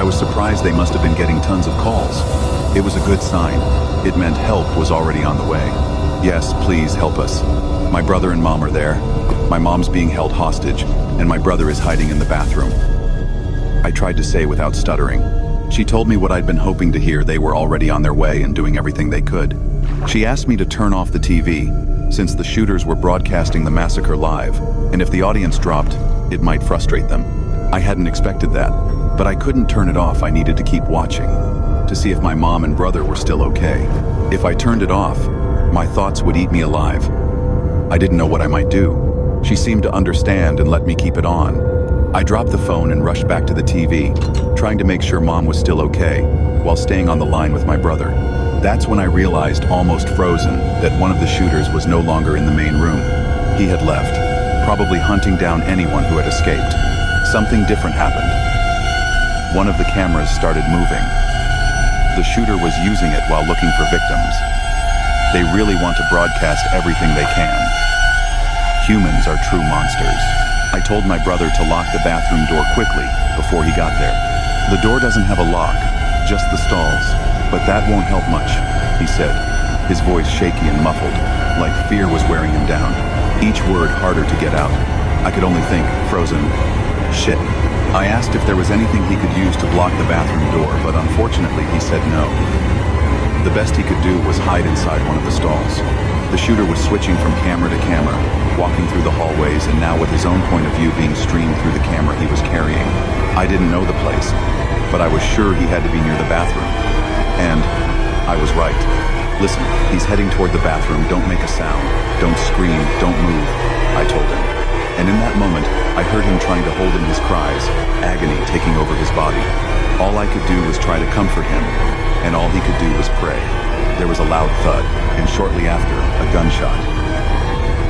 was surprised they must have been getting tons of calls. It was a good sign. It meant help was already on the way. Yes, please help us. My brother and mom are there. My mom's being held hostage, and my brother is hiding in the bathroom. I tried to say without stuttering. She told me what I'd been hoping to hear. They were already on their way and doing everything they could. She asked me to turn off the TV, since the shooters were broadcasting the massacre live, and if the audience dropped, it might frustrate them. I hadn't expected that, but I couldn't turn it off. I needed to keep watching, to see if my mom and brother were still okay. If I turned it off, my thoughts would eat me alive. I didn't know what I might do. She seemed to understand and let me keep it on. I dropped the phone and rushed back to the TV, trying to make sure mom was still okay, while staying on the line with my brother. That's when I realized, almost frozen, that one of the shooters was no longer in the main room. He had left, probably hunting down anyone who had escaped. Something different happened. One of the cameras started moving. The shooter was using it while looking for victims. They really want to broadcast everything they can. Humans are true monsters. I told my brother to lock the bathroom door quickly before he got there. The door doesn't have a lock, just the stalls, but that won't help much, he said, his voice shaky and muffled, like fear was wearing him down. Each word harder to get out. I could only think, frozen, shit. I asked if there was anything he could use to block the bathroom door, but unfortunately he said no. The best he could do was hide inside one of the stalls. The shooter was switching from camera to camera, walking through the hallways, and now with his own point of view being streamed through the camera he was carrying. I didn't know the place, but I was sure he had to be near the bathroom. And I was right. Listen, he's heading toward the bathroom. Don't make a sound. Don't scream. Don't move, I told him. And in that moment, I heard him trying to hold in his cries, agony taking over his body. All I could do was try to comfort him, and all he could do was pray. There was a loud thud, and shortly after, a gunshot.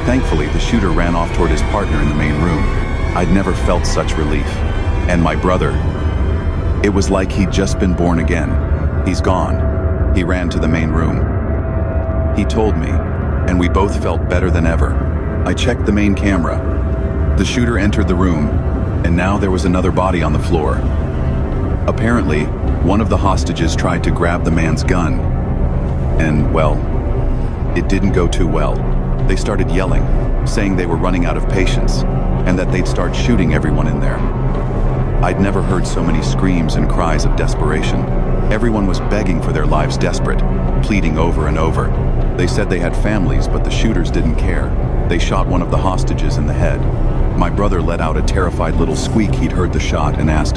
Thankfully, the shooter ran off toward his partner in the main room. I'd never felt such relief. And my brother, it was like he'd just been born again. He's gone. He ran to the main room. He told me, and we both felt better than ever. I checked the main camera. The shooter entered the room, and now there was another body on the floor. Apparently, one of the hostages tried to grab the man's gun. And, well, it didn't go too well. They started yelling, saying they were running out of patience, and that they'd start shooting everyone in there. I'd never heard so many screams and cries of desperation. Everyone was begging for their lives, desperate, pleading over and over. They said they had families, but the shooters didn't care. They shot one of the hostages in the head. My brother let out a terrified little squeak. He'd heard the shot and asked,